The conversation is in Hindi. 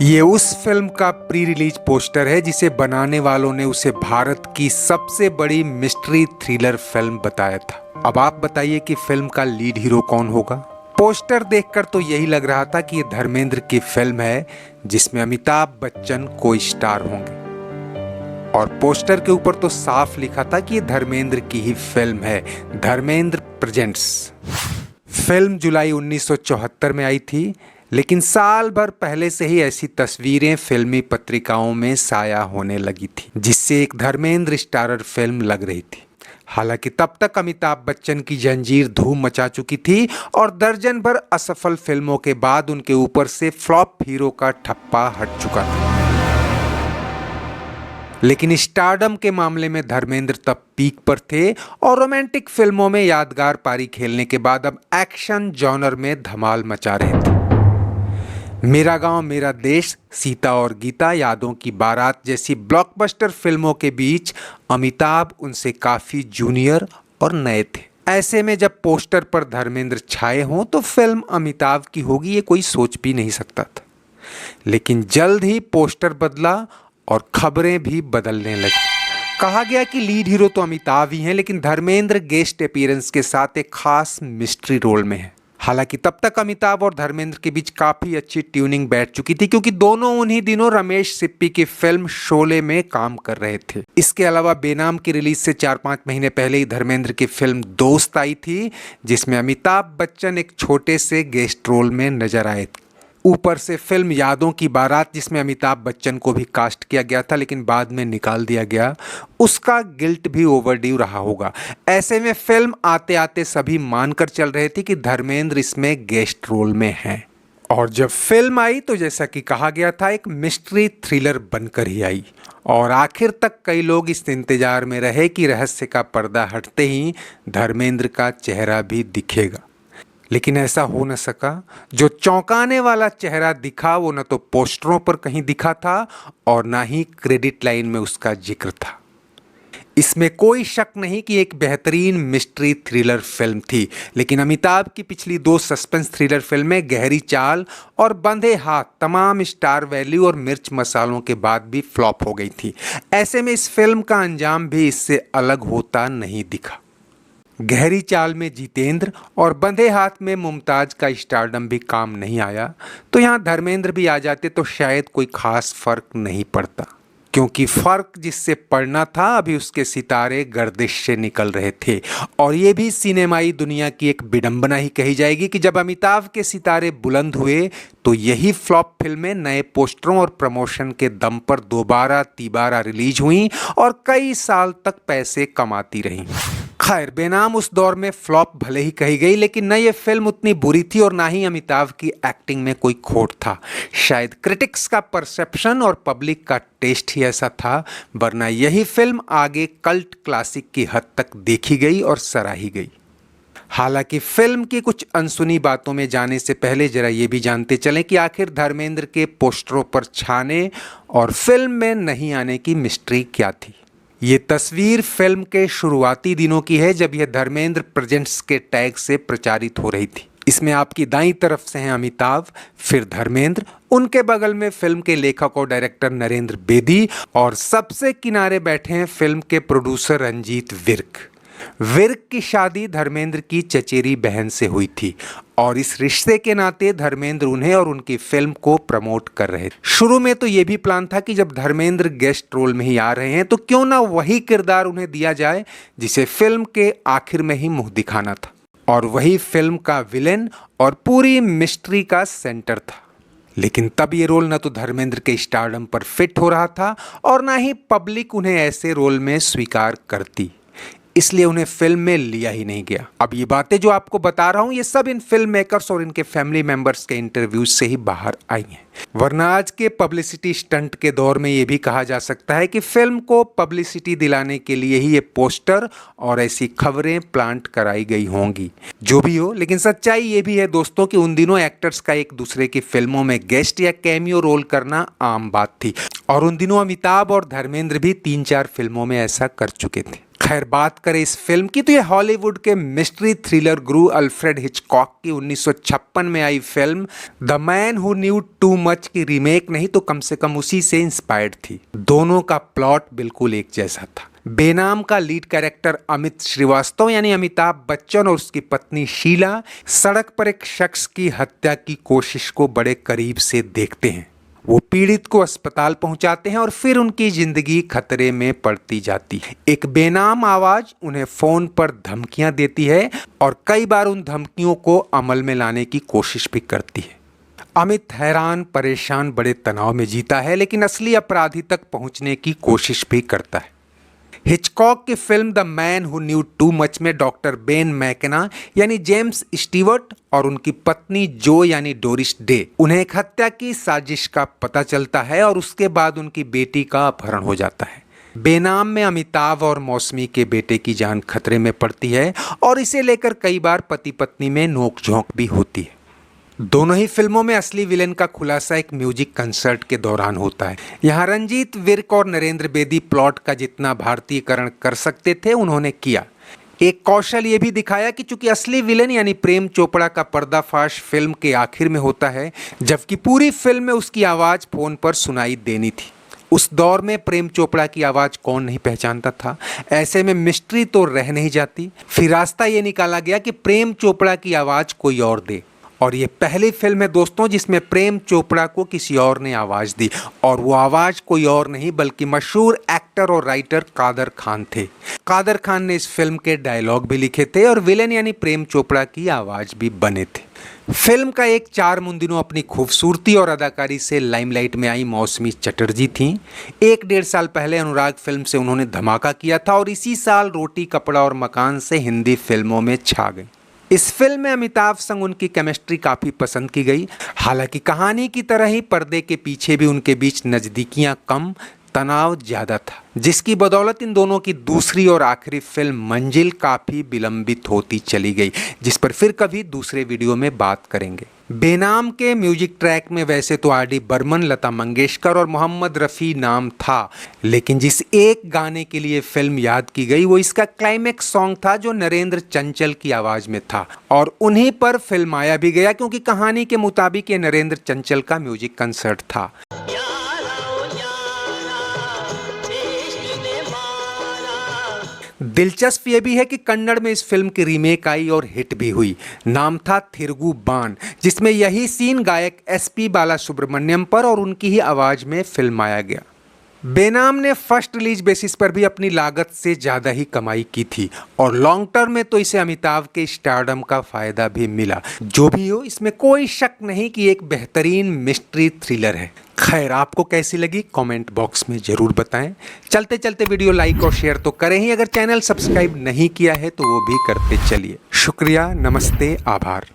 ये उस फिल्म का प्री रिलीज पोस्टर है जिसे बनाने वालों ने उसे भारत की सबसे बड़ी मिस्ट्री थ्रिलर फिल्म बताया था। अब आप बताइए कि फिल्म का लीड हीरो कौन होगा। पोस्टर देखकर तो यही लग रहा था कि ये धर्मेंद्र की फिल्म है जिसमें अमिताभ बच्चन को स्टार होंगे, और पोस्टर के ऊपर तो साफ लिखा था कि ये धर्मेंद्र की ही फिल्म है, धर्मेंद्र प्रेजेंट्स। फिल्म जुलाई 1974 में आई थी, लेकिन साल भर पहले से ही ऐसी तस्वीरें फिल्मी पत्रिकाओं में साया होने लगी थी जिससे एक धर्मेंद्र स्टारर फिल्म लग रही थी। हालांकि तब तक अमिताभ बच्चन की जंजीर धूम मचा चुकी थी और दर्जन भर असफल फिल्मों के बाद उनके ऊपर से फ्लॉप हीरो का ठप्पा हट चुका था। लेकिन स्टारडम के मामले में धर्मेंद्र तब पीक पर थे और रोमांटिक फिल्मों में यादगार पारी खेलने के बाद अब एक्शन जॉनर में धमाल मचा रहे थे। मेरा गांव मेरा देश, सीता और गीता, यादों की बारात जैसी ब्लॉकबस्टर फिल्मों के बीच अमिताभ उनसे काफ़ी जूनियर और नए थे। ऐसे में जब पोस्टर पर धर्मेंद्र छाए हों तो फिल्म अमिताभ की होगी ये कोई सोच भी नहीं सकता था। लेकिन जल्द ही पोस्टर बदला और खबरें भी बदलने लगी। कहा गया कि लीड हीरो तो अमिताभ ही हैं, लेकिन धर्मेंद्र गेस्ट अपीयरेंस के साथ एक खास मिस्ट्री रोल में है। हालांकि तब तक अमिताभ और धर्मेंद्र के बीच काफी अच्छी ट्यूनिंग बैठ चुकी थी, क्योंकि दोनों उन्हीं दिनों रमेश सिप्पी की फिल्म शोले में काम कर रहे थे। इसके अलावा बेनाम की रिलीज से 4-5 महीने पहले ही धर्मेंद्र की फिल्म दोस्त आई थी, जिसमें अमिताभ बच्चन एक छोटे से गेस्ट रोल में नजर आए थे। ऊपर से फिल्म यादों की बारात, जिसमें अमिताभ बच्चन को भी कास्ट किया गया था लेकिन बाद में निकाल दिया गया, उसका गिल्ट भी ओवरड्यू रहा होगा। ऐसे में फिल्म आते आते सभी मानकर चल रहे थे कि धर्मेंद्र इसमें गेस्ट रोल में हैं। और जब फिल्म आई तो जैसा कि कहा गया था, एक मिस्ट्री थ्रिलर बनकर ही आई, और आखिर तक कई लोग इस इंतजार में रहे कि रहस्य का पर्दा हटते ही धर्मेंद्र का चेहरा भी दिखेगा। लेकिन ऐसा हो न सका। जो चौंकाने वाला चेहरा दिखा वो न तो पोस्टरों पर कहीं दिखा था और ना ही क्रेडिट लाइन में उसका जिक्र था। इसमें कोई शक नहीं कि एक बेहतरीन मिस्ट्री थ्रिलर फिल्म थी, लेकिन अमिताभ की पिछली 2 सस्पेंस थ्रिलर फिल्में गहरी चाल और बंधे हाथ तमाम स्टार वैल्यू और मिर्च मसालों के बाद भी फ्लॉप हो गई थी। ऐसे में इस फिल्म का अंजाम भी इससे अलग होता नहीं दिखा। गहरी चाल में जितेंद्र और बंधे हाथ में मुमताज का स्टारडम भी काम नहीं आया, तो यहाँ धर्मेंद्र भी आ जाते तो शायद कोई खास फर्क नहीं पड़ता, क्योंकि फर्क जिससे पड़ना था अभी उसके सितारे गर्दिश से निकल रहे थे। और ये भी सिनेमाई दुनिया की एक विडंबना ही कही जाएगी कि जब अमिताभ के सितारे बुलंद हुए तो यही फ्लॉप फिल्में नए पोस्टरों और प्रमोशन के दम पर दोबारा तिबारा रिलीज हुई और कई साल तक पैसे कमाती रहीं। खैर, बेनाम उस दौर में फ्लॉप भले ही कही गई, लेकिन न ये फिल्म उतनी बुरी थी और ना ही अमिताभ की एक्टिंग में कोई खोट था। शायद क्रिटिक्स का परसेप्शन और पब्लिक का टेस्ट ही ऐसा था, वरना यही फिल्म आगे कल्ट क्लासिक की हद तक देखी गई और सराही गई। हालांकि फिल्म की कुछ अनसुनी बातों में जाने से पहले जरा ये भी जानते चलें कि आखिर धर्मेंद्र के पोस्टरों पर छाने और फिल्म में नहीं आने की मिस्ट्री क्या थी। ये तस्वीर फिल्म के शुरुआती दिनों की है, जब यह धर्मेंद्र प्रेजेंट्स के टैग से प्रचारित हो रही थी। इसमें आपकी दाईं तरफ से हैं अमिताभ, फिर धर्मेंद्र, उनके बगल में फिल्म के लेखक और डायरेक्टर नरेंद्र बेदी, और सबसे किनारे बैठे हैं फिल्म के प्रोड्यूसर रंजीत विर्क। विर्क की शादी धर्मेंद्र की चचेरी बहन से हुई थी और इस रिश्ते के नाते धर्मेंद्र उन्हें और उनकी फिल्म को प्रमोट कर रहे थे। शुरू में तो यह भी प्लान था कि जब धर्मेंद्र गेस्ट रोल में ही आ रहे हैं तो क्यों ना वही किरदार उन्हें दिया जाए जिसे फिल्म के आखिर में ही मुंह दिखाना था, और वही फिल्म का विलेन और पूरी मिस्ट्री का सेंटर था। लेकिन तब ये रोल न तो धर्मेंद्र के स्टारडम पर फिट हो रहा था और ना ही पब्लिक उन्हें ऐसे रोल में स्वीकार करती, इसलिए उन्हें फिल्म में लिया ही नहीं गया। अब ये बातें जो आपको बता रहा हूं ये सब इन फिल्म मेकर्स और इनके फैमिली मेंबर्स के इंटरव्यूज से ही बाहर आई हैं। वरना आज के पब्लिसिटी स्टंट के दौर में ये भी कहा जा सकता है कि फिल्म को पब्लिसिटी दिलाने के लिए ही ये पोस्टर और ऐसी खबरें प्लांट कराई गई होंगी। जो भी हो, लेकिन सच्चाई ये भी है दोस्तों कि उन दिनों एक्टर्स का एक दूसरे की फिल्मों में गेस्ट या कैमियो रोल करना आम बात थी, और उन दिनों अमिताभ और धर्मेंद्र भी 3-4 फिल्मों में ऐसा कर चुके थे। खैर, बात करें इस फिल्म की तो ये हॉलीवुड के मिस्ट्री थ्रिलर गुरु अल्फ्रेड हिचकॉक की 1956 में आई film the man who knew too much की रीमेक नहीं तो कम से कम उसी से इंस्पायर्ड थी। दोनों का प्लॉट बिल्कुल एक जैसा था। बेनाम का लीड कैरेक्टर अमित श्रीवास्तव यानी अमिताभ बच्चन और उसकी पत्नी शीला सड़क पर एक शख्स की हत्या की कोशिश को बड़े करीब से देखते हैं। वो पीड़ित को अस्पताल पहुंचाते हैं और फिर उनकी जिंदगी खतरे में पड़ती जाती है। एक बेनाम आवाज उन्हें फोन पर धमकियां देती है और कई बार उन धमकियों को अमल में लाने की कोशिश भी करती है। अमित हैरान परेशान बड़े तनाव में जीता है, लेकिन असली अपराधी तक पहुंचने की कोशिश भी करता है। हिचकॉक की film the man who knew too much में डॉक्टर बेन मैकेना यानी जेम्स स्टीवर्ट और उनकी पत्नी जो यानी डोरिस डे उन्हें एक हत्या की साजिश का पता चलता है और उसके बाद उनकी बेटी का अपहरण हो जाता है। बेनाम में अमिताभ और मौसमी के बेटे की जान खतरे में पड़ती है और इसे लेकर कई बार पति पत्नी में नोकझोंक भी होती है। दोनों ही फिल्मों में असली विलेन का खुलासा एक म्यूजिक कंसर्ट के दौरान होता है। यहाँ रंजीत विर्क और नरेंद्र बेदी प्लॉट का जितना भारतीयकरण कर सकते थे उन्होंने किया। एक कौशल ये भी दिखाया कि चूंकि असली विलेन यानी प्रेम चोपड़ा का पर्दाफाश फिल्म के आखिर में होता है, जबकि पूरी फिल्म में उसकी आवाज़ फोन पर सुनाई देनी थी। उस दौर में प्रेम चोपड़ा की आवाज़ कौन नहीं पहचानता था। ऐसे में मिस्ट्री तो रह नहीं जाती। फिर रास्ता ये निकाला गया कि प्रेम चोपड़ा की आवाज़ कोई और दे, और ये पहली फिल्म है दोस्तों जिसमें प्रेम चोपड़ा को किसी और ने आवाज़ दी, और वो आवाज़ कोई और नहीं बल्कि मशहूर एक्टर और राइटर कादर खान थे। कादर खान ने इस फिल्म के डायलॉग भी लिखे थे और विलेन यानी प्रेम चोपड़ा की आवाज़ भी बने थे। फिल्म का एक चार मुंदिनों अपनी खूबसूरती और अदाकारी से लाइमलाइट में आई मौसमी चटर्जी थीं। 1-1.5 साल पहले अनुराग फिल्म से उन्होंने धमाका किया था और इसी साल रोटी कपड़ा और मकान से हिंदी फिल्मों में छा गई। इस फिल्म में अमिताभ संग उनकी केमिस्ट्री काफ़ी पसंद की गई। हालांकि कहानी की तरह ही पर्दे के पीछे भी उनके बीच नज़दीकियां कम, तनाव ज़्यादा था, जिसकी बदौलत इन दोनों की दूसरी और आखिरी फिल्म मंजिल काफ़ी विलंबित होती चली गई, जिस पर फिर कभी दूसरे वीडियो में बात करेंगे। बेनाम के म्यूजिक ट्रैक में वैसे तो आर डी बर्मन, लता मंगेशकर और मोहम्मद रफ़ी नाम था, लेकिन जिस एक गाने के लिए फिल्म याद की गई वो इसका क्लाइमेक्स सॉन्ग था जो नरेंद्र चंचल की आवाज़ में था, और उन्हीं पर फिल्माया भी गया क्योंकि कहानी के मुताबिक ये नरेंद्र चंचल का म्यूजिक कंसर्ट था। दिलचस्प ये भी है कि कन्नड़ में इस फिल्म की रीमेक आई और हिट भी हुई। नाम था थिरगू बान, जिसमें यही सीन गायक SP बालासुब्रमण्यम पर और उनकी ही आवाज़ में फिल्माया गया। बेनाम ने फर्स्ट रिलीज बेसिस पर भी अपनी लागत से ज़्यादा ही कमाई की थी और लॉन्ग टर्म में तो इसे अमिताभ के स्टारडम का फ़ायदा भी मिला। जो भी हो, इसमें कोई शक नहीं कि एक बेहतरीन मिस्ट्री थ्रिलर है। खैर, आपको कैसी लगी कमेंट बॉक्स में ज़रूर बताएं। चलते चलते वीडियो लाइक और शेयर तो करें ही, अगर चैनल सब्सक्राइब नहीं किया है तो वो भी करते चलिए। शुक्रिया, नमस्ते, आभार।